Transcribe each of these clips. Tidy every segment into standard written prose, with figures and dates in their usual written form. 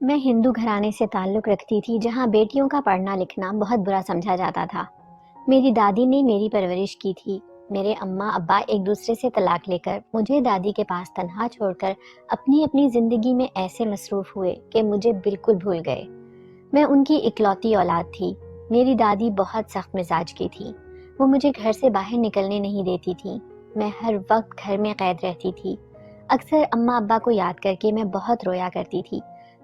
میں ہندو گھرانے سے تعلق رکھتی تھی جہاں بیٹیوں کا پڑھنا لکھنا بہت برا سمجھا جاتا تھا۔ میری دادی نے میری پرورش کی تھی۔ میرے اماں ابا ایک دوسرے سے طلاق لے کر مجھے دادی کے پاس تنہا چھوڑ کر اپنی اپنی زندگی میں ایسے مصروف ہوئے کہ مجھے بالکل بھول گئے۔ میں ان کی اکلوتی اولاد تھی۔ میری دادی بہت سخت مزاج کی تھی۔ وہ مجھے گھر سے باہر نکلنے نہیں دیتی تھی۔ میں ہر وقت گھر میں قید رہتی تھی۔ اکثر اماں ابا کو یاد کر کے میں بہت رویا کرتی تھی،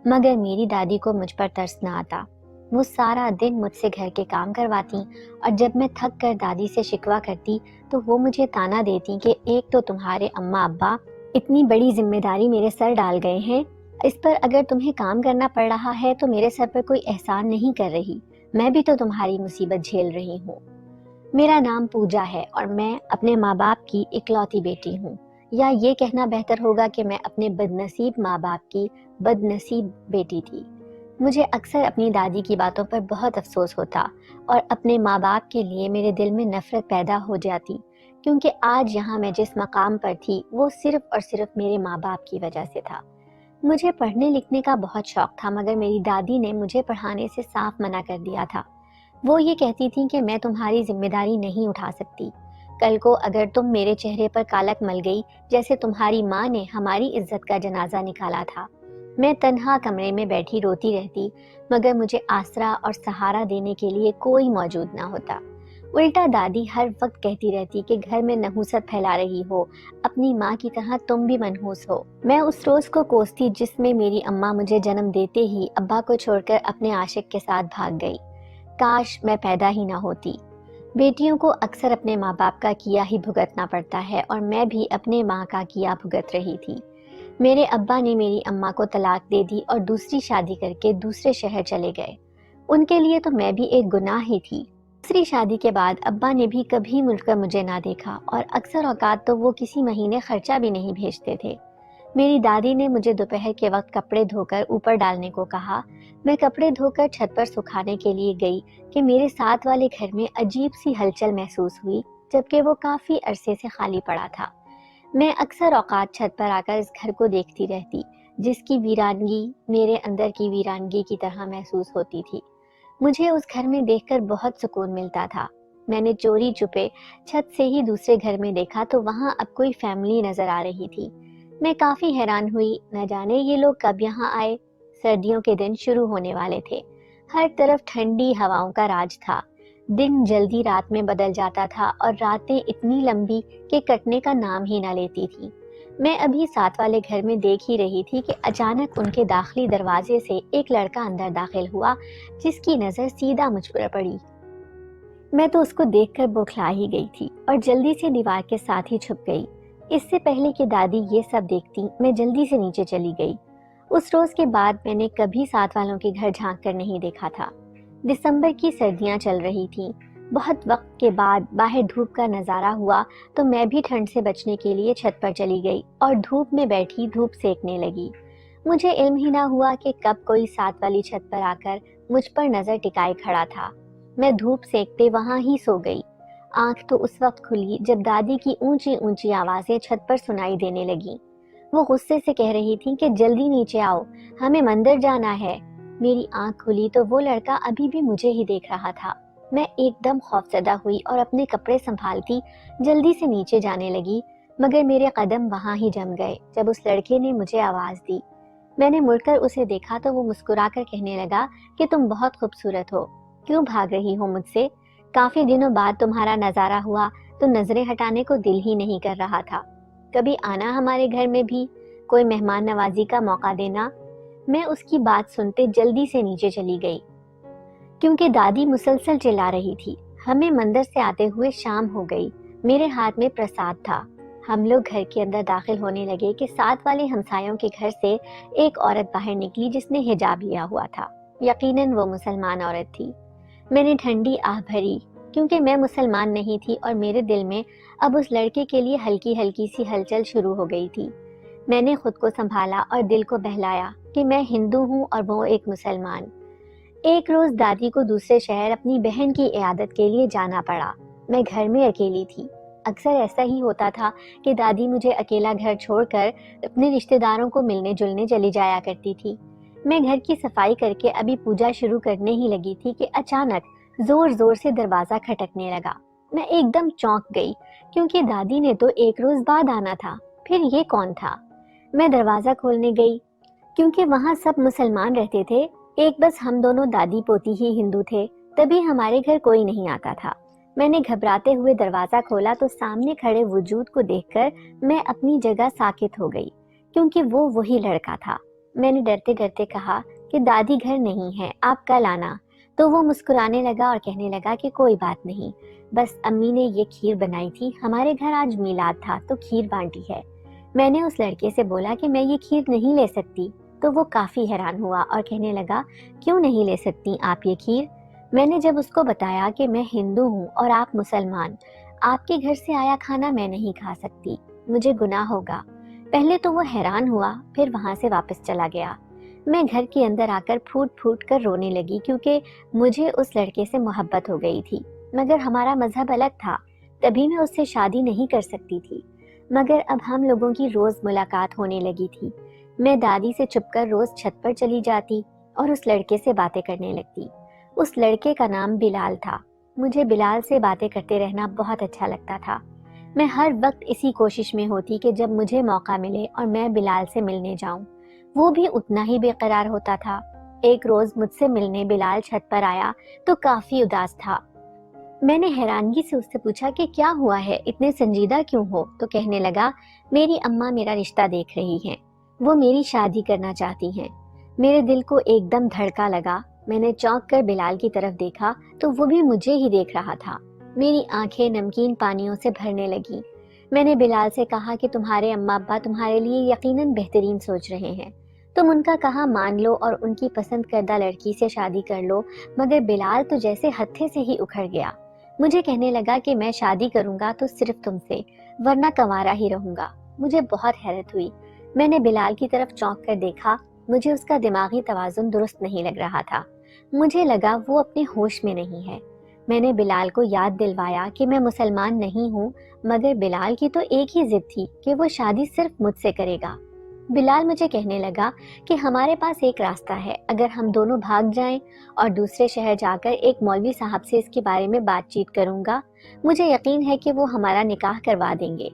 مگر میری دادی کو مجھ پر ترس نہ آتا۔ وہ سارا دن مجھ سے گھر کے کام کرواتی اور جب میں تھک کر دادی سے شکوہ کرتی تو وہ مجھے تانا دیتی کہ ایک تو تمہارے اماں ابا اتنی بڑی ذمہ داری میرے سر ڈال گئے ہیں، اس پر اگر تمہیں کام کرنا پڑ رہا ہے تو میرے سر پر کوئی احسان نہیں کر رہی، میں بھی تو تمہاری مصیبت جھیل رہی ہوں۔ میرا نام پوجا ہے اور میں اپنے ماں باپ کی اکلوتی بیٹی ہوں، یا یہ کہنا بہتر ہوگا کہ میں اپنے بد نصیب ماں باپ کی بد نصیب بیٹی تھی۔ مجھے اکثر اپنی دادی کی باتوں پر بہت افسوس ہوتا اور اپنے ماں باپ کے لیے میرے دل میں نفرت پیدا ہو جاتی، کیونکہ آج یہاں میں جس مقام پر تھی وہ صرف اور صرف میرے ماں باپ کی وجہ سے تھا۔ مجھے پڑھنے لکھنے کا بہت شوق تھا، مگر میری دادی نے مجھے پڑھانے سے صاف منع کر دیا تھا۔ وہ یہ کہتی تھی کہ میں تمہاری ذمہ داری نہیں اٹھا سکتی۔ کل کو اگر تم میرے چہرے پر کالک مل گئی جیسے تمہاری ماں نے ہماری عزت کا جنازہ نکالا تھا۔ میں تنہا کمرے میں بیٹھی روتی رہتی، مگر مجھے آسرا اور سہارا دینے کے لیے کوئی موجود نہ ہوتا۔ الٹا دادی ہر وقت کہتی رہتی کہ گھر میں نحوست پھیلا رہی ہو، اپنی ماں کی طرح تم بھی منحوس ہو۔ میں اس روز کو کوستی جس میں میری اماں مجھے جنم دیتے ہی ابا کو چھوڑ کر اپنے عاشق کے ساتھ بھاگ گئی۔ کاش میں پیدا ہی نہ ہوتی۔ بیٹیوں کو اکثر اپنے ماں باپ کا کیا ہی بھگتنا پڑتا ہے، اور میں بھی اپنے ماں کا کیا بھگت رہی تھی۔ میرے ابا نے میری اماں کو طلاق دے دی اور دوسری شادی کر کے دوسرے شہر چلے گئے۔ ان کے لیے تو میں بھی ایک گناہ ہی تھی۔ دوسری شادی کے بعد ابا نے بھی کبھی مل کر مجھے نہ دیکھا، اور اکثر اوقات تو وہ کسی مہینے خرچہ بھی نہیں بھیجتے تھے۔ میری دادی نے مجھے دوپہر کے وقت کپڑے دھو کر اوپر ڈالنے کو کہا۔ میں کپڑے دھو کر چھت پر سکھانے کے لیے گئی کہ میرے ساتھ والے گھر میں عجیب سی ہلچل محسوس ہوئی، جبکہ وہ کافی عرصے سے خالی پڑا تھا۔ میں اکثر اوقات چھت پر آ کر اس گھر کو دیکھتی رہتی، جس کی ویرانگی میرے اندر کی ویرانگی کی طرح محسوس ہوتی تھی۔ مجھے اس گھر میں دیکھ کر بہت سکون ملتا تھا۔ میں نے چوری چھپے چھت سے ہی دوسرے گھر میں دیکھا تو وہاں اب کوئی فیملی نظر آ رہی تھی۔ میں کافی حیران ہوئی، نہ جانے یہ لوگ کب یہاں آئے۔ سردیوں کے دن شروع ہونے والے تھے۔ ہر طرف ٹھنڈی ہواؤں کا راج تھا۔ دن جلدی رات میں بدل جاتا تھا اور راتیں اتنی لمبی کہ کٹنے کا نام ہی نہ لیتی تھی۔ میں ابھی ساتھ والے گھر میں دیکھ ہی رہی تھی کہ اچانک ان کے داخلی دروازے سے ایک لڑکا اندر داخل ہوا، جس کی نظر سیدھا مجھ پر پڑی۔ میں تو اس کو دیکھ کر بوکھلا ہی گئی تھی اور جلدی سے دیوار کے ساتھ ہی چھپ گئی۔ اس سے پہلے کہ دادی یہ سب دیکھتی، میں جلدی سے نیچے چلی گئی۔ اس روز کے بعد میں نے کبھی ساتھ والوں کے گھر جھانک کر نہیں دیکھا تھا۔ دسمبر کی سردیاں چل رہی تھیں۔ بہت وقت کے بعد باہر دھوپ کا نظارہ ہوا تو میں بھی ٹھنڈ سے بچنے کے لیے چھت پر چلی گئی اور دھوپ میں بیٹھی دھوپ سیکنے لگی۔ مجھے علم ہی نہ ہوا کہ کب کوئی ساتھ والی چھت پر آ کر مجھ پر نظر ٹکائے کھڑا تھا۔ میں دھوپ سیکتے وہاں ہی سو گئی۔ آنکھ تو اس وقت کھلی جب دادی کی اونچی اونچی آوازیں چھت پر سنائی دینے لگیں۔ وہ غصے سے کہہ رہی تھی کہ جلدی نیچے آؤ، ہمیں مندر جانا ہے۔ میری آنکھ کھلی تو وہ لڑکا ابھی بھی مجھے ہی دیکھ رہا تھا۔ میں ایک دم خوفزدہ ہوئی اور اپنے کپڑے سنبھالتی جلدی سے نیچے جانے لگی، مگر میرے قدم وہاں ہی جم گئے جب اس لڑکے نے مجھے آواز دی۔ میں نے مڑ کر اسے دیکھا تو وہ مسکرا کر کہنے لگا کہ تم بہت خوبصورت ہو، کیوں بھاگ رہی ہو مجھ سے؟ کافی دنوں بعد تمہارا نظارہ ہوا تو نظریں ہٹانے کو دل ہی نہیں کر رہا تھا۔ کبھی آنا ہمارے گھر میں بھی، کوئی مہمان نوازی کا موقع دینا۔ میں اس کی بات سنتے جلدی سے نیچے چلی گئی، کیونکہ دادی مسلسل چلا رہی تھی۔ ہمیں مندر سے آتے ہوئے شام ہو گئی۔ میرے ہاتھ میں پرساد تھا۔ ہم لوگ گھر کے اندر داخل ہونے لگے کہ ساتھ والے ہمسایوں کے گھر سے ایک عورت باہر نکلی جس نے حجاب لیا ہوا تھا۔ یقیناً وہ مسلمان عورت تھی۔ میں نے ٹھنڈی آہ بھری، کیونکہ میں مسلمان نہیں تھی اور میرے دل میں اب اس لڑکے کے لیے ہلکی ہلکی سی ہلچل شروع ہو گئی تھی۔ میں نے خود کو سنبھالا اور دل کو بہلایا کہ میں ہندو ہوں اور وہ ایک مسلمان۔ ایک روز دادی کو دوسرے شہر اپنی بہن کی عیادت کے لیے جانا پڑا۔ میں گھر میں اکیلی تھی۔ اکثر ایسا ہی ہوتا تھا کہ دادی مجھے اکیلا گھر چھوڑ کر اپنے رشتہ داروں کو ملنے جلنے چلی جایا کرتی تھی۔ میں گھر کی صفائی کر کے ابھی پوجا شروع کرنے ہی لگی تھی کہ اچانک زور زور سے دروازہ کھٹکنے لگا۔ میں ایک دم چونک گئی کیونکہ دادی نے تو ایک روز بعد آنا تھا، پھر یہ کون تھا؟ میں دروازہ کھولنے گئی کیونکہ وہاں سب مسلمان رہتے تھے، ایک بس ہم دونوں دادی پوتی ہی ہندو تھے، تبھی ہمارے گھر کوئی نہیں آتا تھا۔ میں نے گھبراتے ہوئے دروازہ کھولا تو سامنے کھڑے وجود کو دیکھ کر میں اپنی جگہ ساکت ہو گئی کیونکہ وہ وہی لڑکا تھا۔ میں نے ڈرتے ڈرتے کہا کہ دادی گھر نہیں ہے، آپ کل آنا۔ تو وہ مسکرانے لگا اور کہنے لگا کہ کوئی بات نہیں، بس امی نے یہ کھیر بنائی تھی، ہمارے گھر آج میلاد تھا تو کھیر بانٹی ہے۔ میں نے اس لڑکے سے بولا کہ میں یہ کھیر نہیں لے سکتی، تو وہ کافی حیران ہوا اور کہنے لگا کیوں نہیں لے سکتی آپ یہ کھیر؟ میں نے جب اس کو بتایا کہ میں ہندو ہوں اور آپ مسلمان، آپ کے گھر سے آیا کھانا میں نہیں کھا سکتی، مجھے گناہ ہوگا۔ پہلے تو وہ حیران ہوا، پھر وہاں سے واپس چلا گیا۔ میں گھر کے اندر آ کر پھوٹ پھوٹ کر رونے لگی کیونکہ مجھے اس لڑکے سے محبت ہو گئی تھی، مگر ہمارا مذہب الگ تھا، تبھی میں اس سے شادی نہیں کر سکتی تھی۔ مگر اب ہم لوگوں کی روز ملاقات ہونے لگی تھی۔ میں دادی سے چھپ کر روز چھت پر چلی جاتی اور اس لڑکے سے باتیں کرنے لگتی۔ اس لڑکے کا نام بلال تھا۔ مجھے بلال سے باتیں کرتے رہنا بہت اچھا لگتا تھا۔ میں ہر وقت اسی کوشش میں ہوتی کہ جب مجھے موقع ملے اور میں بلال سے ملنے جاؤں۔ وہ بھی اتنا ہی بے قرار ہوتا تھا۔ ایک روز مجھ سے ملنے بلال چھت پر آیا تو کافی اداس تھا۔ میں نے حیرانگی سے اس سے پوچھا کہ کیا ہوا ہے، اتنے سنجیدہ کیوں ہو؟ تو کہنے لگا میری اماں میرا رشتہ دیکھ رہی ہیں، وہ میری شادی کرنا چاہتی ہیں۔ میرے دل کو ایک دم دھڑکا لگا۔ میں نے چونک کر بلال کی طرف دیکھا تو وہ بھی مجھے ہی دیکھ رہا تھا۔ میری آنکھیں نمکین پانیوں سے بھرنے لگیں۔ میں نے بلال سے کہا کہ تمہارے اماں ابا تمہارے لیے یقیناً بہترین سوچ رہے ہیں، تم ان کا کہا مان لو اور ان کی پسند کردہ لڑکی سے شادی کر لو۔ مگر بلال تو جیسے ہتھے سے ہی اکھڑ گیا۔ مجھے کہنے لگا کہ میں شادی کروں گا تو صرف تم سے، ورنہ کنوارا ہی رہوں گا۔ مجھے بہت حیرت ہوئی۔ میں نے بلال کی طرف چونک کر دیکھا، مجھے اس کا دماغی توازن درست نہیں لگ رہا تھا۔ مجھے لگا وہ اپنے ہوش میں نہیں ہے۔ میں نے بلال کو یاد دلوایا کہ میں مسلمان نہیں ہوں، مگر بلال کی تو ایک ہی ضد تھی کہ وہ شادی صرف مجھ سے کرے گا۔ بلال مجھے کہنے لگا کہ ہمارے پاس ایک راستہ ہے، اگر ہم دونوں بھاگ جائیں اور دوسرے شہر جا کر ایک مولوی صاحب سے اس کے بارے میں بات چیت کروں گا، مجھے یقین ہے کہ وہ ہمارا نکاح کروا دیں گے۔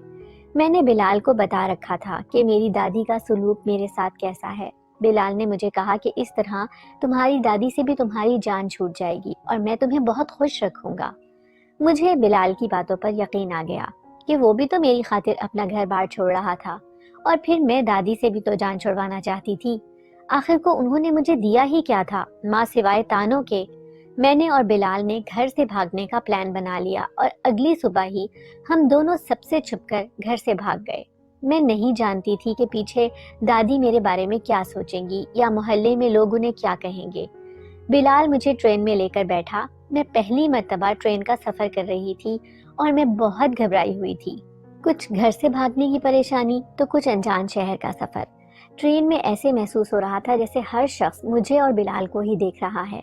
میں نے بلال کو بتا رکھا تھا کہ میری دادی کا سلوک میرے ساتھ کیسا ہے۔ بلال نے مجھے کہا کہ اس طرح تمہاری دادی سے بھی تمہاری جان چھوٹ جائے گی اور میں تمہیں بہت خوش رکھوں گا۔ مجھے بلال کی باتوں پر یقین آ گیا کہ وہ بھی تو میری خاطر اپنا گھر بار چھوڑ رہا تھا، اور پھر میں دادی سے بھی تو جان چھڑوانا چاہتی تھی۔ آخر کو انہوں نے مجھے دیا ہی کیا تھا ماں سوائے تانوں کے؟ میں نے اور بلال نے گھر سے بھاگنے کا پلان بنا لیا اور اگلی صبح ہی ہم دونوں سب سے چھپ کر گھر سے بھاگ گئے۔ میں نہیں جانتی تھی کہ پیچھے دادی میرے بارے میں کیا سوچیں گی یا محلے میں لوگ انہیں کیا کہیں گے۔ بلال مجھے ٹرین میں لے کر بیٹھا۔ میں پہلی مرتبہ ٹرین کا سفر کر رہی تھی اور میں بہت گھبرائی ہوئی تھی، کچھ گھر سے بھاگنے کی پریشانی تو کچھ انجان شہر کا سفر۔ ٹرین میں ایسے محسوس ہو رہا تھا جیسے ہر شخص مجھے اور بلال کو ہی دیکھ رہا ہے،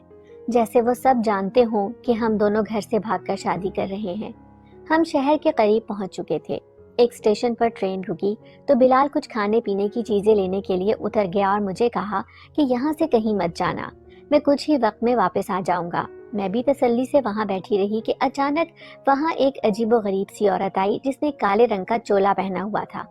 جیسے وہ سب جانتے ہوں کہ ہم دونوں گھر سے بھاگ کر شادی کر رہے ہیں۔ ہم شہر کے قریب پہنچ چکے تھے۔ ایک اسٹیشن پر ٹرین رکی تو بلال کچھ کھانے پینے کی چیزیں لینے کے لیے اتر گیا اور مجھے کہا کہ یہاں سے کہیں مت جانا، میں کچھ ہی وقت میں واپس آ جاؤں گا۔ میں بھی تسلی سے وہاں بیٹھی رہی کہ اچانک وہاں ایک عجیب و غریب سی عورت آئی جس نے کالے رنگ کا چولا پہنا ہوا تھا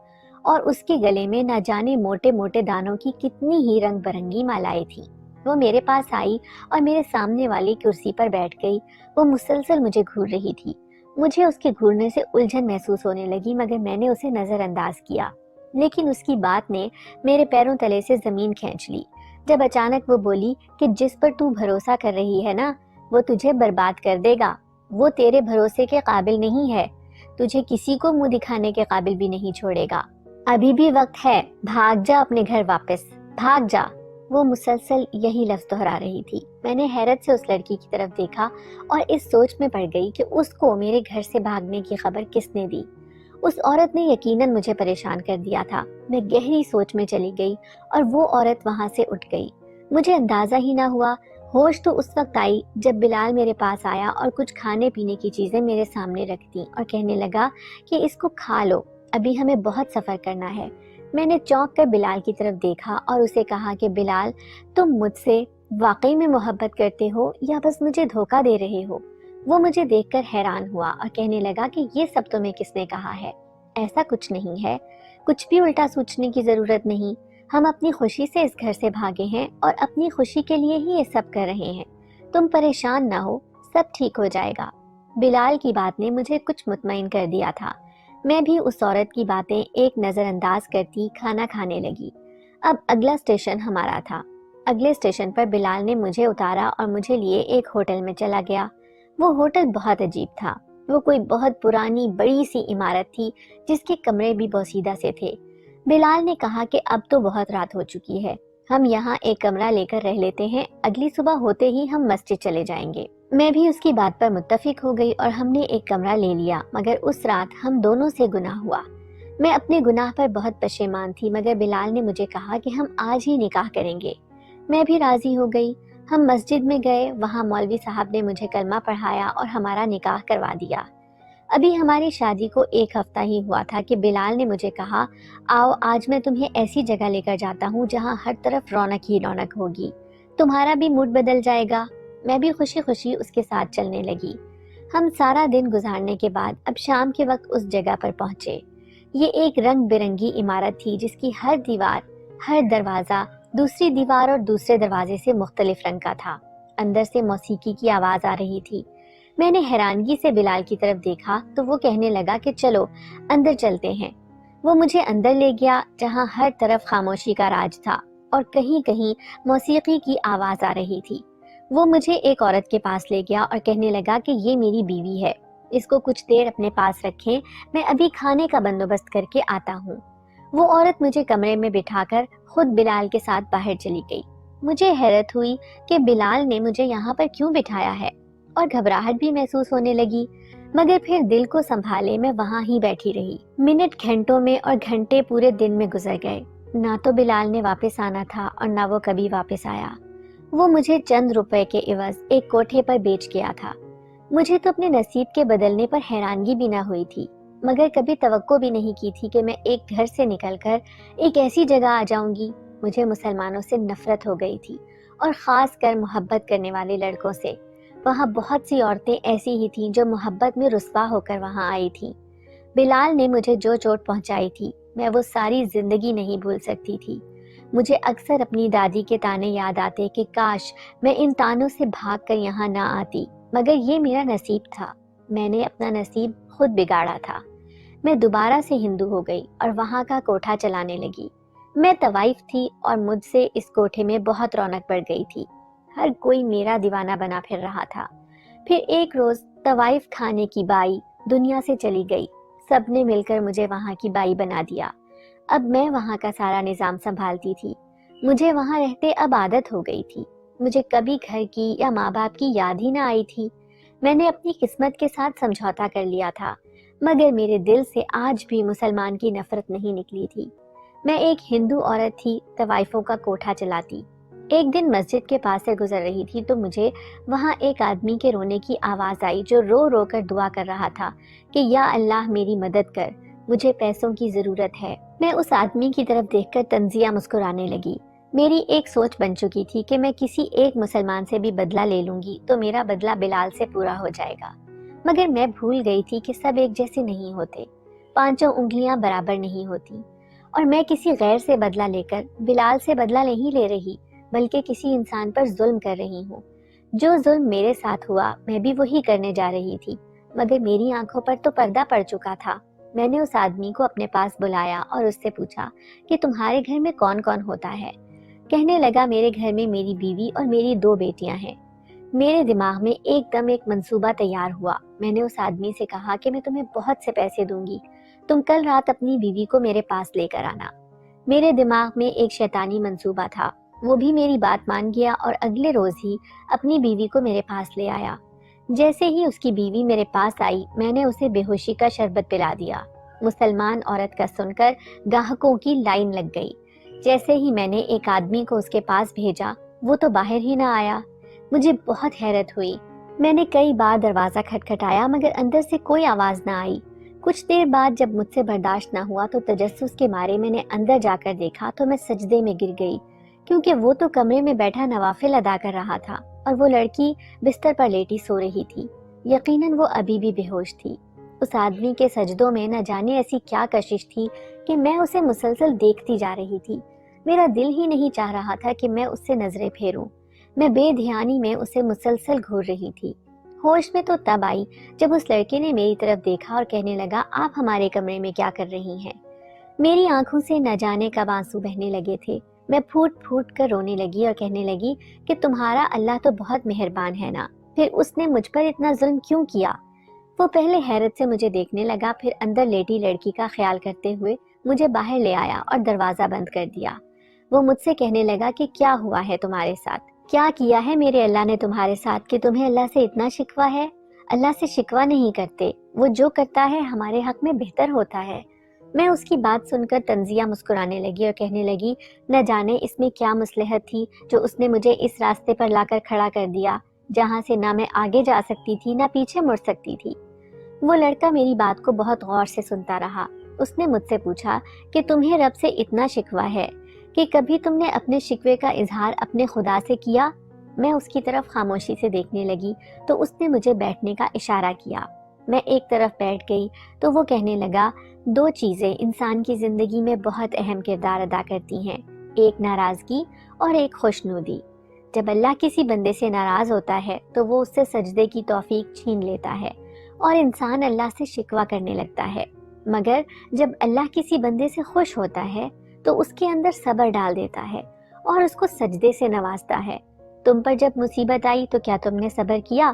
اور اس کے گلے میں نہ جانے موٹے موٹے دانوں کی کتنی ہی رنگ برنگی مالائیں تھیں۔ وہ میرے پاس آئی اور میرے سامنے والی کرسی پر بیٹھ گئی۔ وہ مسلسل مجھے گھور رہی تھی۔ مجھے اس کے گھورنے سے الجھن محسوس ہونے لگی، مگر میں نے اسے نظر انداز کیا، لیکن اس کی بات نے میرے پیروں تلے سے زمین کھینچ لی جب اچانک وہ بولی کہ جس پر تو بھروسہ کر رہی ہے نا، وہ تجھے برباد کر دے گا، وہ تیرے بھروسے کے قابل نہیں ہے، تجھے کسی کو منہ دکھانے کے قابل بھی نہیں چھوڑے گا، ابھی بھی وقت ہے، بھاگ جا اپنے گھر واپس، بھاگ جا۔ وہ مسلسل یہی لفظ دہرا رہی تھی۔ میں نے حیرت سے اس لڑکی کی طرف دیکھا اور اس سوچ میں پڑ گئی کہ اس کو میرے گھر سے بھاگنے کی خبر کس نے دی۔ اس عورت نے یقیناً مجھے پریشان کر دیا تھا۔ میں گہری سوچ میں چلی گئی اور وہ عورت وہاں سے اٹھ گئی۔ مجھے اندازہ ہی نہ ہوا، ہوش تو اس وقت آئی جب بلال میرے پاس آیا اور کچھ کھانے پینے کی چیزیں میرے سامنے رکھ دیں اور کہنے لگا کہ اس کو کھا لو، ابھی ہمیں بہت سفر کرنا ہے۔ میں نے چونک کر بلال کی طرف دیکھا اور اسے کہا کہ بلال، تم مجھ سے واقعی میں محبت کرتے ہو یا بس مجھے دھوکہ دے رہے ہو؟ وہ مجھے دیکھ کر حیران ہوا اور کہنے لگا کہ یہ سب تمہیں کس نے کہا ہے؟ ایسا کچھ نہیں ہے، کچھ بھی الٹا سوچنے کی ضرورت نہیں، ہم اپنی خوشی سے اس گھر سے بھاگے ہیں اور اپنی خوشی کے لیے ہی یہ سب کر رہے ہیں، تم پریشان نہ ہو، سب ٹھیک ہو جائے گا۔ بلال کی بات نے مجھے کچھ مطمئن کر دیا تھا۔ میں بھی اس عورت کی باتیں ایک نظر انداز کرتی کھانا کھانے لگی۔ اب اگلا اسٹیشن ہمارا تھا۔ اگلے اسٹیشن پر بلال نے مجھے اتارا اور مجھے لیے ایک ہوٹل میں چلا گیا۔ وہ ہوٹل بہت عجیب تھا۔ وہ کوئی بہت پرانی بڑی سی عمارت تھی جس کے کمرے بھی بوسیدہ سے تھے۔ بلال نے کہا کہ اب تو بہت رات ہو چکی ہے، ہم یہاں ایک کمرہ لے کر رہ لیتے ہیں، اگلی صبح ہوتے ہی ہم مسجد چلے جائیں گے۔ میں بھی اس کی بات پر متفق ہو گئی اور ہم نے ایک کمرہ لے لیا، مگر اس رات ہم دونوں سے گناہ ہوا۔ میں اپنے گناہ پر بہت پشیمان تھی، مگر بلال نے مجھے کہا کہ ہم آج ہی نکاح کریں گے۔ میں بھی راضی ہو گئی۔ ہم مسجد میں گئے، وہاں مولوی صاحب نے مجھے کلمہ پڑھایا اور ہمارا نکاح کروا دیا۔ ابھی ہماری شادی کو ایک ہفتہ ہی ہوا تھا کہ بلال نے مجھے کہا، آؤ آج میں تمہیں ایسی جگہ لے کر جاتا ہوں جہاں ہر طرف رونق ہی رونق ہوگی، تمہارا بھی موڈ بدل جائے گا۔ میں بھی خوشی خوشی اس کے ساتھ چلنے لگی۔ ہم سارا دن گزارنے کے بعد اب شام کے وقت اس جگہ پر پہنچے۔ یہ ایک رنگ برنگی عمارت تھی جس کی ہر دیوار، ہر دروازہ دوسری دیوار اور دوسرے دروازے سے مختلف رنگ کا تھا۔ اندر سے موسیقی کی آواز آ رہی تھی۔ میں نے حیرانگی سے بلال کی طرف دیکھا تو وہ کہنے لگا کہ چلو اندر چلتے ہیں۔ وہ مجھے اندر لے گیا جہاں ہر طرف خاموشی کا راج تھا اور کہیں کہیں موسیقی کی آواز آ رہی تھی۔ وہ مجھے ایک عورت کے پاس لے گیا اور کہنے لگا کہ یہ میری بیوی ہے، اس کو کچھ دیر اپنے پاس رکھیں، میں ابھی کھانے کا بندوبست کر کے آتا ہوں۔ وہ عورت مجھے کمرے میں بٹھا کر خود بلال کے ساتھ باہر چلی گئی۔ مجھے حیرت ہوئی کہ بلال نے مجھے یہاں پر کیوں بٹھایا ہے اور گھبراہٹ بھی محسوس ہونے لگی، مگر پھر دل کو سنبھالے میں وہاں ہی بیٹھی رہی۔ منٹ گھنٹوں میں اور گھنٹے پورے دن میں گزر گئے۔ نہ تو بلال نے واپس آنا تھا اور نہ وہ کبھی واپس آیا۔ وہ مجھے چند روپے کے عوض ایک کوٹھے پر بیچ گیا تھا۔ مجھے تو اپنے نصیب کے بدلنے پر حیرانگی بھی نہ ہوئی تھی، مگر کبھی توقع بھی نہیں کی تھی کہ میں ایک گھر سے نکل کر ایک ایسی جگہ آ جاؤں گی۔ مجھے مسلمانوں سے نفرت ہو گئی تھی اور خاص کر محبت کرنے والے لڑکوں سے۔ وہاں بہت سی عورتیں ایسی ہی تھیں جو محبت میں رسوا ہو کر وہاں آئی تھیں۔ بلال نے مجھے جو چوٹ پہنچائی تھی میں وہ ساری زندگی نہیں بھول سکتی تھی۔ مجھے اکثر اپنی دادی کے تانے یاد آتے کہ کاش میں ان تانوں سے بھاگ کر یہاں نہ آتی، مگر یہ میرا نصیب تھا، میں نے اپنا نصیب خود بگاڑا تھا۔ میں دوبارہ سے ہندو ہو گئی اور وہاں کا کوٹھا چلانے لگی۔ میں طوائف تھی اور مجھ سے اس کوٹھے میں بہت رونق بڑھ گئی تھی۔ ہر کوئی میرا دیوانہ بنا پھر رہا تھا۔ پھر ایک روز طوائف کھانے کی بائی دنیا سے چلی گئی، سب نے مل کر مجھے وہاں کی بائی بنا دیا۔ اب میں وہاں کا سارا نظام سنبھالتی تھی۔ مجھے وہاں رہتے اب عادت ہو گئی تھی۔ مجھے کبھی گھر کی یا ماں باپ کی یاد ہی نہ آئی تھی۔ میں نے اپنی قسمت کے ساتھ سمجھوتا کر لیا تھا، مگر میرے دل سے آج بھی مسلمان کی نفرت نہیں نکلی تھی۔ میں ایک ہندو عورت تھی، طوائفوں کا کوٹھا چلاتی۔ ایک دن مسجد کے پاس سے گزر رہی تھی تو مجھے وہاں ایک آدمی کے رونے کی آواز آئی جو رو رو کر دعا کر رہا تھا کہ یا اللہ میری مدد کر، مجھے پیسوں کی ضرورت ہے۔ میں اس آدمی کی طرف دیکھ کر تنزیہ مسکرانے لگی۔ میری ایک سوچ بن چکی تھی کہ میں کسی ایک مسلمان سے بھی بدلہ لے لوں گی تو میرا بدلہ بلال سے پورا ہو جائے گا، مگر میں بھول گئی تھی کہ سب ایک جیسے نہیں ہوتے، پانچوں انگلیاں برابر نہیں ہوتی، اور میں کسی غیر سے بدلہ لے کر بلال سے بدلہ نہیں لے رہی بلکہ کسی انسان پر ظلم کر رہی ہوں۔ جو ظلم میرے ساتھ ہوا میں بھی وہی کرنے جا رہی تھی، مگر میری آنکھوں پر تو پردہ پڑ چکا تھا۔ میں نے اس آدمی کو اپنے پاس بلایا اور اس سے پوچھا کہ تمہارے گھر میں کون کون ہوتا ہے؟ کہنے لگا میرے گھر میں میری بیوی اور میری 2 بیٹیاں ہیں۔ میرے دماغ میں ایک دم ایک منصوبہ تیار ہوا۔ میں نے اس آدمی سے کہا کہ میں تمہیں بہت سے پیسے دوں گی، تم کل رات اپنی بیوی کو میرے پاس لے کر آنا۔ میرے دماغ میں ایک شیطانی منصوبہ تھا، وہ بھی میری بات مان گیا اور اگلے روز ہی اپنی بیوی کو میرے پاس لے آیا۔ جیسے ہی اس کی بیوی میرے پاس آئی میں نے اسے بے ہوشی کا شربت پلا دیا۔ مسلمان عورت کا سن کر گاہکوں کی لائن لگ گئی۔ جیسے ہی میں نے ایک آدمی کو اس کے پاس بھیجا وہ تو باہر ہی نہ آیا۔ مجھے بہت حیرت ہوئی۔ میں نے کئی بار دروازہ کھٹکھٹایا مگر اندر سے کوئی آواز نہ آئی۔ کچھ دیر بعد جب مجھ سے برداشت نہ ہوا تو تجسس کے مارے میں نے اندر جا کر دیکھا تو میں سجدے میں گر گئی، کیونکہ وہ تو کمرے میں بیٹھا نوافل ادا کر رہا تھا اور وہ لڑکی بستر پر لیٹی سو رہی تھی۔ یقیناً وہ ابھی بھی بے ہوش تھی۔ اس آدمی کے سجدوں میں نہ جانے ایسی کیا کشش تھی کہ میں اسے مسلسل دیکھتی جا رہی تھی۔ میرا دل ہی نہیں چاہ رہا تھا کہ میں اس سے نظریں پھیروں۔ میں بے دھیانی میں اسے مسلسل گھور رہی تھی۔ ہوش میں تو تب آئی جب اس لڑکے نے میری طرف دیکھا اور کہنے لگا، آپ ہمارے کمرے میں کیا کر رہی ہیں؟ میری آنکھوں سے نہ جانے کب آنسو بہنے لگے تھے۔ میں پھوٹ پھوٹ کر رونے لگی اور کہنے لگی کہ تمہارا اللہ تو بہت مہربان ہے نا، پھر اس نے مجھ پر اتنا ظلم کیوں کیا؟ وہ پہلے حیرت سے مجھے دیکھنے لگا، پھر اندر لیٹی لڑکی کا خیال کرتے ہوئے مجھے باہر لے آیا اور دروازہ بند کر دیا۔ وہ مجھ سے کہنے لگا کہ کیا ہوا ہے تمہارے ساتھ؟ کیا کیا ہے میرے اللہ نے تمہارے ساتھ کہ تمہیں اللہ سے اتنا شکوہ ہے؟ اللہ سے شکوہ نہیں کرتے، وہ جو کرتا ہے ہمارے حق میں بہتر ہوتا ہے۔ میں اس کی بات سن کر طنزیہ مسکرانے لگی اور کہنے لگی، نہ جانے اس میں کیا مصلحت تھی جو اس نے مجھے اس راستے پر لا کر کھڑا کر دیا، جہاں سے نہ میں آگے جا سکتی تھی نہ پیچھے مڑ سکتی تھی۔ وہ لڑکا میری بات کو بہت غور سے سنتا رہا۔ اس نے مجھ سے پوچھا کہ تمہیں رب سے اتنا شکوہ ہے کہ کبھی تم نے اپنے شکوے کا اظہار اپنے خدا سے کیا؟ میں اس کی طرف خاموشی سے دیکھنے لگی تو اس نے مجھے بیٹھنے کا اشارہ کیا۔ میں ایک طرف بیٹھ گئی تو وہ کہنے لگا، دو چیزیں انسان کی زندگی میں بہت اہم کردار ادا کرتی ہیں، ایک ناراضگی اور ایک خوشنودی۔ جب اللہ کسی بندے سے ناراض ہوتا ہے تو وہ اس سے سجدے کی توفیق چھین لیتا ہے اور انسان اللہ سے شکوہ کرنے لگتا ہے، مگر جب اللہ کسی بندے سے خوش ہوتا ہے تو اس کے اندر صبر ڈال دیتا ہے اور اس کو سجدے سے نوازتا ہے۔ تم پر جب مصیبت آئی تو کیا تم نے صبر کیا؟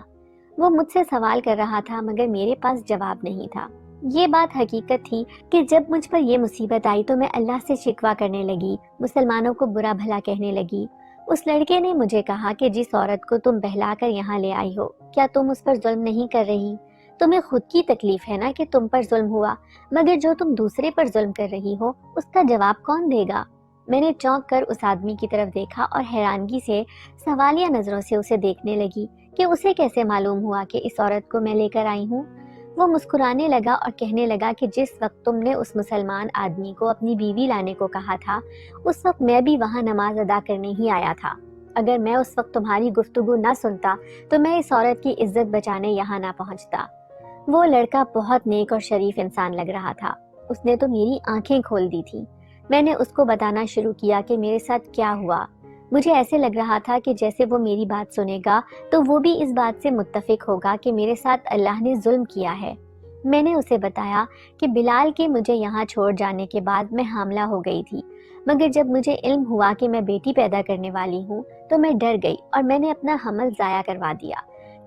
وہ مجھ سے سوال کر رہا تھا مگر میرے پاس جواب نہیں تھا۔ یہ بات حقیقت تھی کہ جب مجھ پر یہ مصیبت آئی تو میں اللہ سے شکوہ کرنے لگی، مسلمانوں کو برا بھلا کہنے لگی۔ اس لڑکے نے مجھے کہا کہ جس عورت کو تم بہلا کر یہاں لے آئی ہو، کیا تم اس پر ظلم نہیں کر رہی؟ تمہیں خود کی تکلیف ہے نا کہ تم پر ظلم ہوا، مگر جو تم دوسرے پر ظلم کر رہی ہو اس کا جواب کون دے گا؟ میں نے چونک کر اس آدمی کی طرف دیکھا اور حیرانگی سے سوالیہ نظروں سے اسے دیکھنے لگی کہ اسے کیسے معلوم ہوا کہ اس عورت کو میں لے کر آئی ہوں۔ وہ مسکرانے لگا اور کہنے لگا کہ جس وقت تم نے اس مسلمان آدمی کو اپنی بیوی لانے کو کہا تھا، اس وقت میں بھی وہاں نماز ادا کرنے ہی آیا تھا۔ اگر میں اس وقت تمہاری گفتگو نہ سنتا تو میں اس عورت کی عزت بچانے یہاں نہ پہنچتا۔ وہ لڑکا بہت نیک اور شریف انسان لگ رہا تھا۔ اس نے تو میری آنکھیں کھول دی تھی۔ میں نے اس کو بتانا شروع کیا کہ میرے ساتھ کیا ہوا۔ مجھے ایسے لگ رہا تھا کہ جیسے وہ میری بات سنے گا تو وہ بھی اس بات سے متفق ہوگا کہ میرے ساتھ اللہ نے ظلم کیا ہے۔ میں نے اسے بتایا کہ بلال کے مجھے یہاں چھوڑ جانے کے بعد میں حاملہ ہو گئی تھی، مگر جب مجھے علم ہوا کہ میں بیٹی پیدا کرنے والی ہوں تو میں ڈر گئی اور میں نے اپنا حمل ضائع کروا دیا،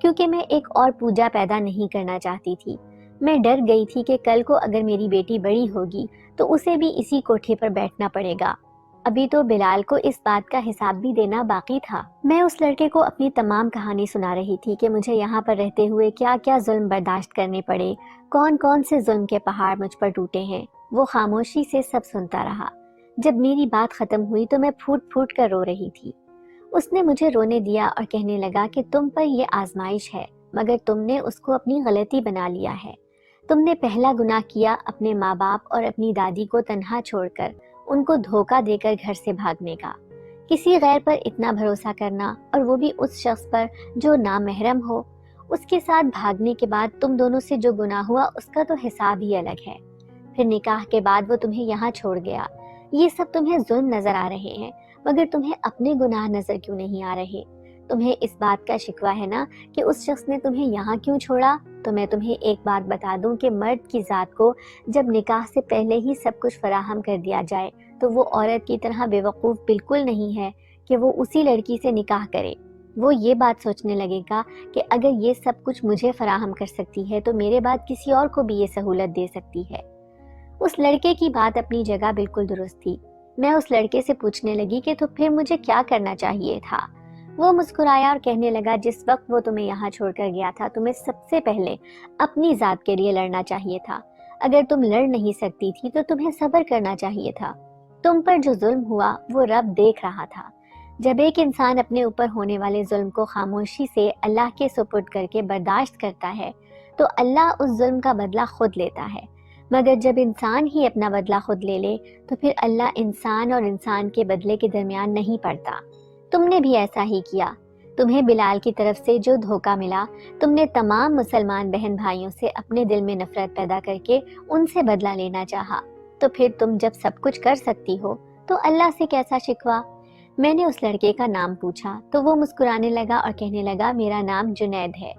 کیونکہ میں ایک اور پوجا پیدا نہیں کرنا چاہتی تھی۔ میں ڈر گئی تھی کہ کل کو اگر میری بیٹی بڑی ہوگی تو اسے بھی اسی کوٹھے پر بیٹھنا پڑے گا۔ ابھی تو بلال کو اس بات کا حساب بھی دینا باقی تھا۔ میں اس لڑکے کو اپنی تمام کہانی سنا رہی تھی کہ مجھے یہاں پر رہتے ہوئے کیا کیا ظلم برداشت کرنے پڑے، کون کون سے ظلم کے پہاڑ مجھ پر ٹوٹے ہیں۔ وہ خاموشی سے سب سنتا رہا۔ جب میری بات ختم ہوئی تو میں پھوٹ پھوٹ کر رو رہی تھی۔ اس نے مجھے رونے دیا اور کہنے لگا کہ تم پر یہ آزمائش ہے، مگر تم نے اس کو اپنی غلطی بنا لیا ہے۔ تم نے پہلا گناہ کیا اپنے ماں باپ اور اپنی دادی کو تنہا چھوڑ کر، ان کو دھوکہ دے کر گھر سے بھاگنے کا، کسی غیر پر اتنا بھروسہ کرنا، اور وہ بھی اس شخص پر جو نامحرم ہو۔ اس کے ساتھ بھاگنے کے بعد تم دونوں سے جو گناہ ہوا اس کا تو حساب ہی الگ ہے۔ پھر نکاح کے بعد وہ تمہیں یہاں چھوڑ گیا۔ یہ سب تمہیں ظلم نظر آ رہے ہیں، مگر تمہیں اپنے گناہ نظر کیوں نہیں آ رہے؟ تمہیں اس بات کا شکوہ ہے نا کہ اس شخص نے تمہیں یہاں کیوں چھوڑا؟ تو میں تمہیں ایک بات بتا دوں کہ مرد کی ذات کو جب نکاح سے پہلے ہی سب کچھ فراہم کر دیا جائے تو وہ عورت کی طرح بے وقوف بالکل نہیں ہے کہ وہ اسی لڑکی سے نکاح کرے۔ وہ یہ بات سوچنے لگے گا کہ اگر یہ سب کچھ مجھے فراہم کر سکتی ہے تو میرے بعد کسی اور کو بھی یہ سہولت دے سکتی ہے۔ اس لڑکے کی بات اپنی جگہ بالکل درست تھی۔ میں اس لڑکے سے پوچھنے لگی کہ تو پھر مجھے کیا کرنا چاہیے تھا؟ وہ مسکرایا اور کہنے لگا، جس وقت وہ تمہیں یہاں چھوڑ کر گیا تھا تمہیں سب سے پہلے اپنی ذات کے لیے لڑنا چاہیے تھا۔ اگر تم لڑ نہیں سکتی تھی تو تمہیں صبر کرنا چاہیے تھا۔ تم پر جو ظلم ہوا وہ رب دیکھ رہا تھا۔ جب ایک انسان اپنے اوپر ہونے والے ظلم کو خاموشی سے اللہ کے سپرد کر کے برداشت کرتا ہے تو اللہ اس ظلم کا بدلہ خود لیتا ہے۔ مگر جب انسان ہی اپنا بدلہ خود لے لے تو پھر اللہ انسان اور انسان کے بدلے کے درمیان نہیں پڑتا۔ تم نے بھی ایسا ہی کیا۔ تمہیں بلال کی طرف سے جو دھوکہ ملا، تم نے تمام مسلمان بہن بھائیوں سے اپنے دل میں نفرت پیدا کر کے ان سے بدلہ لینا چاہا، تو پھر تم جب سب کچھ کر سکتی ہو تو اللہ سے کیسا شکوہ؟ میں نے اس لڑکے کا نام پوچھا تو وہ مسکرانے لگا اور کہنے لگا میرا نام جنید ہے۔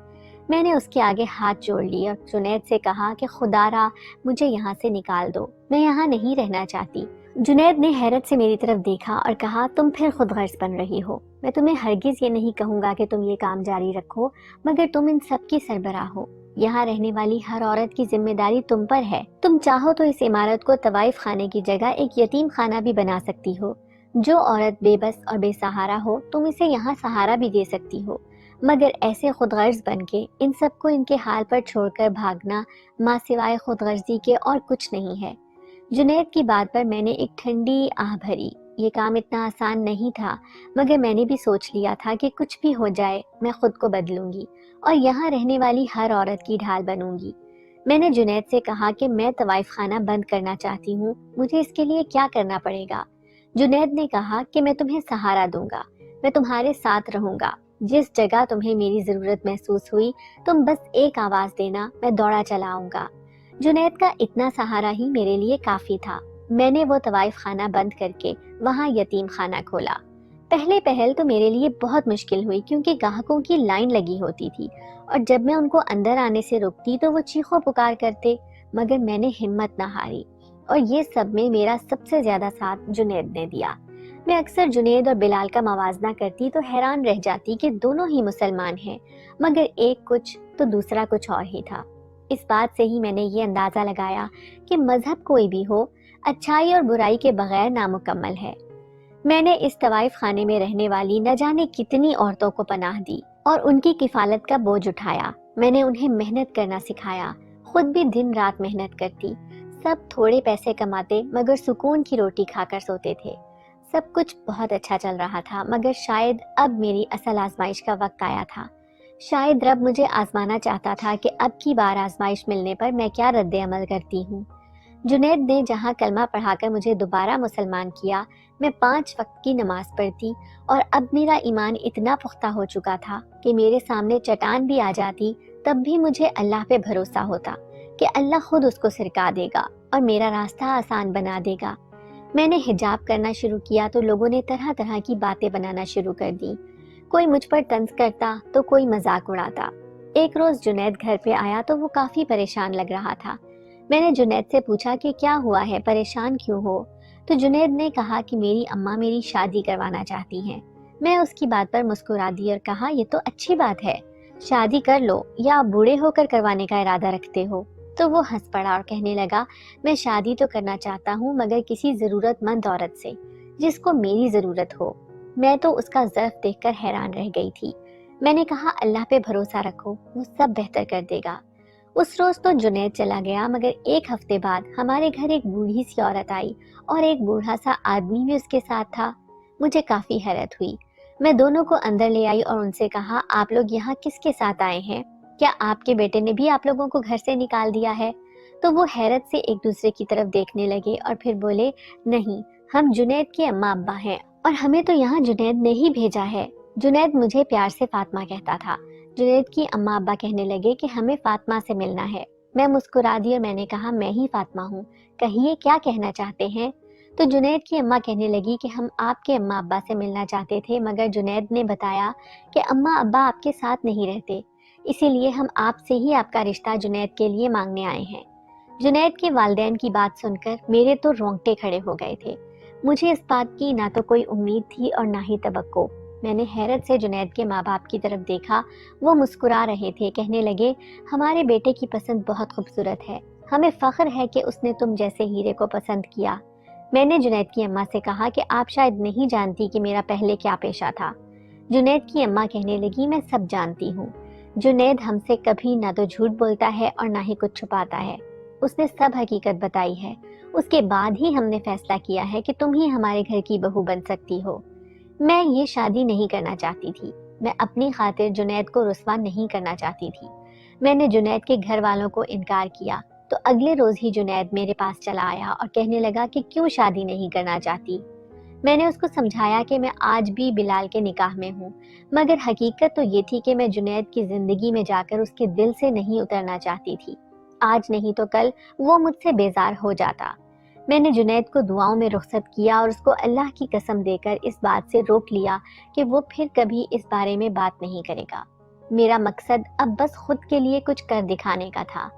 میں نے اس کے آگے ہاتھ جوڑ لیے اور جنید سے کہا کہ خدا را مجھے یہاں سے نکال دو، میں یہاں نہیں رہنا چاہتی۔ جنید نے حیرت سے میری طرف دیکھا اور کہا تم پھر خود غرض بن رہی ہو، میں تمہیں ہرگز یہ نہیں کہوں گا کہ تم یہ کام جاری رکھو، مگر تم ان سب کی سربراہ ہو، یہاں رہنے والی ہر عورت کی ذمہ داری تم پر ہے۔ تم چاہو تو اس عمارت کو طوائف خانے کی جگہ ایک یتیم خانہ بھی بنا سکتی ہو، جو عورت بے بس اور بے سہارا ہو تم اسے یہاں سہارا بھی دے سکتی ہو، مگر ایسے خود غرض بن کے ان سب کو ان کے حال پر چھوڑ کر بھاگنا ماں سوائے خود غرضی کے اور کچھ نہیں ہے۔ جنید کی بات پر میں نے ایک ٹھنڈی آہ بھری۔ یہ کام اتنا آسان نہیں تھا، مگر میں نے بھی سوچ لیا تھا کہ کچھ بھی ہو جائے میں خود کو بدلوں گی اور یہاں رہنے والی ہر عورت کی ڈھال بنوں گی۔ میں نے جنید سے کہا کہ میں طوائف خانہ بند کرنا چاہتی ہوں، مجھے اس کے لیے کیا کرنا پڑے گا؟ جنید نے کہا کہ میں تمہیں سہارا دوں گا، میں تمہارے ساتھ رہوں گا، جس جگہ تمہیں میری ضرورت محسوس ہوئی تم بس ایک آواز دینا، میں دوڑا چلا آؤں گا۔ جنید کا اتنا سہارا ہی میرے لیے کافی تھا۔ میں نے وہ طوائف خانہ بند کر کے وہاں یتیم خانہ کھولا۔ پہلے پہل تو میرے لیے بہت مشکل ہوئی کیونکہ گاہکوں کی لائن لگی ہوتی تھی اور جب میں ان کو اندر آنے سے روکتی تو وہ چیخو پکار کرتے، مگر میں نے ہمت نہ ہاری اور یہ سب میں میرا سب سے زیادہ ساتھ جنید نے دیا۔ میں اکثر جنید اور بلال کا موازنہ کرتی تو حیران رہ جاتی کہ دونوں ہی مسلمان ہیں، مگر ایک کچھ تو دوسرا کچھ اور ہی تھا۔ اس بات سے ہی میں نے یہ اندازہ لگایا کہ مذہب کوئی بھی ہو، اچھائی اور برائی کے بغیر نامکمل ہے۔ میں نے اس طوائف خانے میں رہنے والی نہ جانے کتنی عورتوں کو پناہ دی اور ان کی کفالت کا بوجھ اٹھایا۔ میں نے انہیں محنت کرنا سکھایا، خود بھی دن رات محنت کرتی۔ سب تھوڑے پیسے کماتے مگر سکون کی روٹی کھا کر سوتے تھے۔ سب کچھ بہت اچھا چل رہا تھا، مگر شاید اب میری اصل آزمائش کا وقت آیا تھا۔ شاید رب مجھے آزمانا چاہتا تھا کہ اب کی بار آزمائش ملنے پر میں کیا رد عمل کرتی ہوں۔ جنید نے جہاں کلمہ پڑھا کر مجھے دوبارہ مسلمان کیا، میں 5 وقت کی نماز پڑھتی اور اب میرا ایمان اتنا پختہ ہو چکا تھا کہ میرے سامنے چٹان بھی آ جاتی تب بھی مجھے اللہ پہ بھروسہ ہوتا کہ اللہ خود اس کو سرکا دے گا اور میرا راستہ آسان بنا دے گا۔ میں نے حجاب کرنا شروع کیا تو لوگوں نے طرح طرح کی باتیں بنانا شروع کر دی، کوئی مجھ پر طنز کرتا تو کوئی مذاق اڑاتا۔ ایک روز جنید گھر پہ آیا تو وہ کافی پریشان لگ رہا تھا۔ میں نے جنید سے پوچھا کہ کیا ہوا ہے، پریشان کیوں ہو؟ تو جنید نے کہا کہ میری اماں میری شادی کروانا چاہتی ہیں۔ میں اس کی بات پر مسکرا دی اور کہا یہ تو اچھی بات ہے، شادی کر لو، یا بوڑھے ہو کر کروانے کا ارادہ رکھتے ہو؟ تو وہ ہنس پڑا اور کہنے لگا میں شادی تو کرنا چاہتا ہوں مگر کسی ضرورت مند عورت سے جس کو میری ضرورت ہو۔ میں تو اس کا ظرف دیکھ کر حیران رہ گئی تھی۔ میں نے کہا اللہ پہ بھروسہ رکھو، وہ سب بہتر کر دے گا۔ اس روز تو جنید چلا گیا، مگر ایک ہفتے بعد ہمارے گھر ایک بوڑھی سی عورت آئی اور ایک بوڑھا سا آدمی بھی اس کے ساتھ تھا۔ مجھے کافی حیرت ہوئی۔ میں دونوں کو اندر لے آئی اور ان سے کہا آپ لوگ یہاں کس کے ساتھ آئے ہیں؟ کیا آپ کے بیٹے نے بھی آپ لوگوں کو گھر سے نکال دیا ہے؟ تو وہ حیرت سے ایک دوسرے کی طرف دیکھنے لگے اور پھر بولے نہیں، ہم جنید کے اماں ابا ہیں اور ہمیں تو یہاں جنید نے ہی بھیجا ہے۔ جنید مجھے پیار سے فاطمہ کہتا تھا۔ جنید کی اماں ابا کہنے لگے کہ ہمیں فاطمہ سے ملنا ہے۔ میں مسکرا دی اور میں نے کہا میں ہی فاطمہ ہوں، کہیے کیا کہنا چاہتے ہیں؟ تو جنید کی اماں کہنے لگی کہ ہم آپ کے اماں ابا سے ملنا چاہتے تھے، مگر جنید نے بتایا کہ اماں ابا آپ کے ساتھ نہیں رہتے، اسی لیے ہم آپ سے ہی آپ کا رشتہ جنید کے لیے مانگنے آئے ہیں۔ جنید کے والدین کی بات سن کر میرے تو رونگٹے کھڑے ہو گئے تھے۔ مجھے اس بات کی نہ تو کوئی امید تھی اور نہ ہی توقع۔ میں نے حیرت سے جنید کے ماں باپ کی طرف دیکھا، وہ مسکرا رہے تھے، کہنے لگے ہمارے بیٹے کی پسند بہت خوبصورت ہے، ہمیں فخر ہے کہ اس نے تم جیسے ہیرے کو پسند کیا۔ میں نے جنید کی اماں سے کہا کہ آپ شاید نہیں جانتی کہ میرا پہلے کیا پیشہ تھا۔ جنید کی اماں کہنے لگی میں سب جانتی ہوں، جنید ہم سے کبھی نہ تو جھوٹ بولتا ہے اور نہ ہی کچھ چھپاتا ہے، اس نے سب حقیقت بتائی ہے، اس کے بعد ہی ہم نے فیصلہ کیا ہے کہ تم ہی ہمارے گھر کی بہو بن سکتی ہو۔ میں یہ شادی نہیں کرنا چاہتی تھی، میں اپنی خاطر جنید کو رسوا نہیں کرنا چاہتی تھی۔ میں نے جنید کے گھر والوں کو انکار کیا، تو اگلے روز ہی جنید میرے پاس چلا آیا اور کہنے لگا کہ کیوں شادی نہیں کرنا چاہتی۔ میں نے اس کو سمجھایا کہ میں آج بھی بلال کے نکاح میں ہوں، مگر حقیقت تو یہ تھی کہ میں جنید کی زندگی میں جا کر اس کے دل سے نہیں اترنا چاہتی تھی۔ آج نہیں تو کل وہ مجھ سے بیزار ہو جاتا۔ میں نے جنید کو دعاؤں میں رخصت کیا اور اس کو اللہ کی قسم دے کر اس بات سے روک لیا کہ وہ پھر کبھی اس بارے میں بات نہیں کرے گا۔ میرا مقصد اب بس خود کے لیے کچھ کر دکھانے کا تھا۔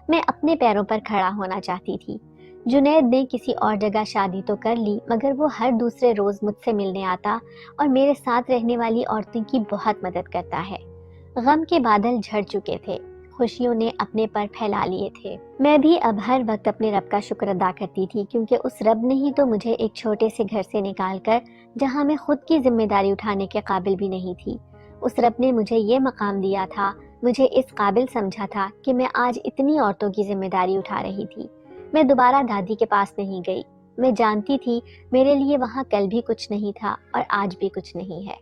میں اپنے پیروں پر کھڑا ہونا چاہتی تھی۔ جنید نے کسی اور جگہ شادی تو کر لی، مگر وہ ہر دوسرے روز مجھ سے ملنے آتا اور میرے ساتھ رہنے والی عورتوں کی بہت مدد کرتا ہے۔ غم کے بادل جھڑ چکے تھے، خوشیوں نے اپنے پر پھیلا لیے تھے۔ میں بھی اب ہر وقت اپنے رب کا شکر ادا کرتی تھی، کیونکہ اس رب نے ہی تو مجھے ایک چھوٹے سے گھر سے نکال کر، جہاں میں خود کی ذمہ داری اٹھانے کے قابل بھی نہیں تھی، اس رب نے مجھے یہ مقام دیا تھا، مجھے اس قابل سمجھا تھا کہ میں آج اتنی عورتوں کی ذمہ داری اٹھا رہی تھی۔ میں دوبارہ دادی کے پاس نہیں گئی۔ میں جانتی تھی میرے لیے وہاں کل بھی کچھ نہیں تھا اور آج بھی کچھ نہیں ہے۔